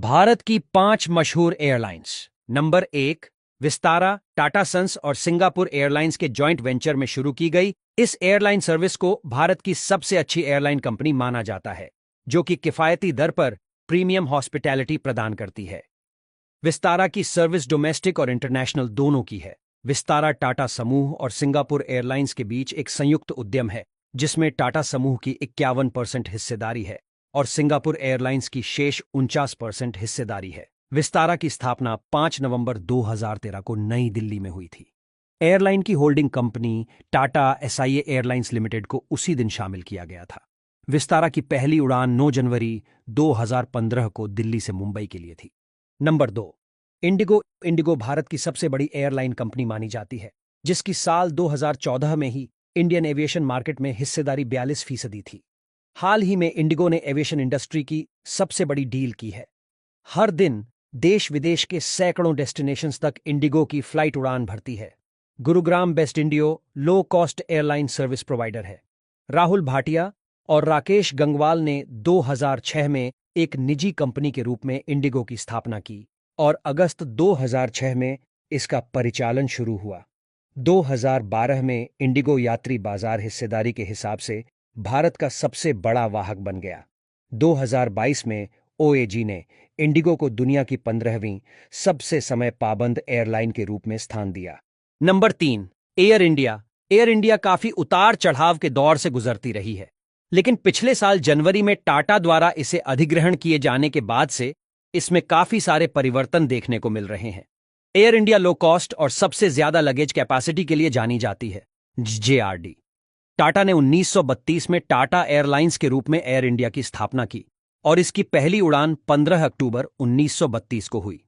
भारत की 5 मशहूर airlines. Number 1, Vistara, Tata Sons और सिंगापुर एयरलाइंस के जॉइंट वेंचर में शुरू की गई। इस एयरलाइन सर्विस को भारत की सबसे अच्छी एयरलाइन कंपनी माना जाता है, जो कि किफायती दर पर प्रीमियम हॉस्पिटैलिटी प्रदान करती है। विस्तारा की सर्विस डोमेस्टिक और इंटरनेशनल दोनों की है। विस्तारा टाटा समूह और सिंगापुर एयरलाइंस के बीच एक संयुक्त उद्यम है, जिसमें टाटा समूह की 51% हिस्सेदारी है और सिंगापुर एयरलाइंस की शेष 49% हिस्सेदारी है। विस्तारा की स्थापना 5 नवंबर 2013 को नई दिल्ली में हुई थी। एयरलाइन की holding company Tata SIA airlines limited को उसी दिन शामिल किया गया था। विस्तारा की पहली उड़ान 9 जनवरी 2015 को दिल्ली से मुंबई के लिए थी। Number 2, Indigo. इंडिगो भारत की सबसे बड़ी एयरलाइन कंपनी मानी जाती है, जिसकी साल 2014 में ही इंडियन एविएशन मार्केट में हिस्सेदारी 42% थी। हाल ही में इंडिगो ने एविएशन इंडस्ट्री की सबसे बड़ी डील की है। हर दिन देश विदेश के सैकड़ों डेस्टिनेशंस तक इंडिगो की फ्लाइट उड़ान भरती है। Gurugram best Indo low cost airline service provider है। राहुल भाटिया और राकेश गंगवाल ने 2006 में एक निजी कंपनी के रूप में इंडिगो की स्थापना की और अगस्त 2006 में इसका परिचालन शुरू हुआ। 2012 में इंडिगो यात्री बाजार हिस्सेदारी के हिसाब से भारत का सबसे बड़ा वाहक बन गया। 2022 में ओएजी ने इंडिगो को दुनिया की 15वीं सबसे समय पाबंद एयरलाइन के रूप में स्थान दिया। Number 3, air India. Air India काफी उतार चढ़ाव के दौर से गुजरती रही है, लेकिन पिछले साल जनवरी में टाटा द्वारा इसे अधिग्रहण किए जाने के बाद से इसमें काफी सारे परिवर्तन देखने को मिल रहे हैं। एयर इंडिया लो कॉस्ट और सबसे ज्यादा लगेज कैपेसिटी के लिए जानी जाती है, जेआरडी। टाटा ने 1932 में टाटा एयरलाइंस के रूप में एयर इंडिया की स्थापना की और इसकी पहली उड़ान 15 अक्टूबर 1932 को हुई।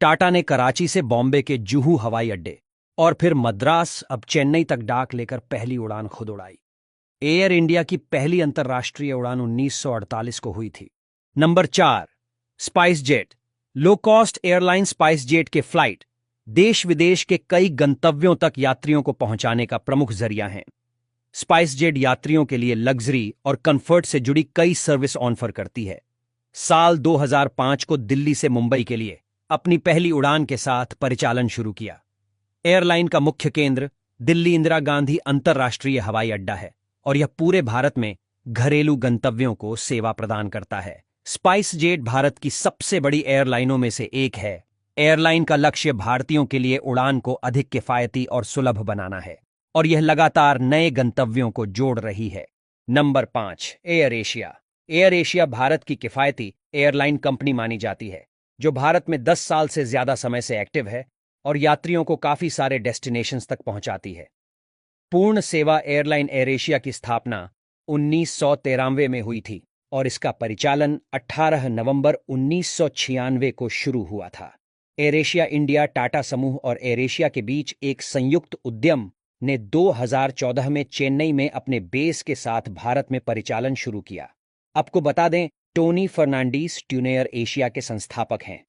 टाटा ने कराची से बॉम्बे के जुहू हवाई अड्डे और फिर मद्रास अब चेन्नई तक डाक लेकर पहली उड़ान खुद उड़ाई। एयर इंडिया की पहली अंतर्राष्ट्रीय उड़ान 1948 को हुई थी। Number 4, spice jet. Low cost airline spice jet के फ्लाइट देश विदेश के कई गंतव्यों तक यात्रियों को पहुंचाने का प्रमुख जरिया हैं। स्पाइस जेट यात्रियों के लिए लग्जरी और कंफर्ट से जुड़ी कई सर्विस ऑफर करती है। साल 2005 को दिल्ली से मुंबई के लिए अपनी पहली उड़ान के साथ परिचालन शुरू किया। एयरलाइन का मुख्य केंद्र दिल्ली इंदिरा गांधी अंतर्राष्ट्रीय हवाई अड्डा है और यह पूरे भारत में घरेलू गंतव्यों को सेवा प्रदान करता है। स्पाइस जेट भारत की सबसे बड़ी एयरलाइनों में से एक है। एयरलाइन का लक्ष्य भारतीयों के लिए उड़ान को अधिक किफायती और सुलभ बनाना है और यह लगातार नए गंतव्यों को जोड़ रही है। Number 5, air Asia. Air Asia Bharat की किफायती एयरलाइन कंपनी मानी जाती है, जो भारत में 10 साल से ज्यादा समय से एक्टिव है और यात्रियों को काफी सारे डेस्टिनेशंस तक पहुंचाती है। पूर्ण सेवा एयरलाइन एयर एशिया की स्थापना 1993 में हुई थी और इसका परिचालन 18 नवंबर 1996 को शुरू हुआ था। एयर एशिया इंडिया टाटा समूह और एयर एशिया के बीच एक संयुक्त उद्यम ने 2014 में चेन्नई में अपने बेस के साथ भारत में परिचालन शुरू किया। आपको बता दें, टोनी फर्नांडीज ट्यूनेयर एशिया के संस्थापक हैं।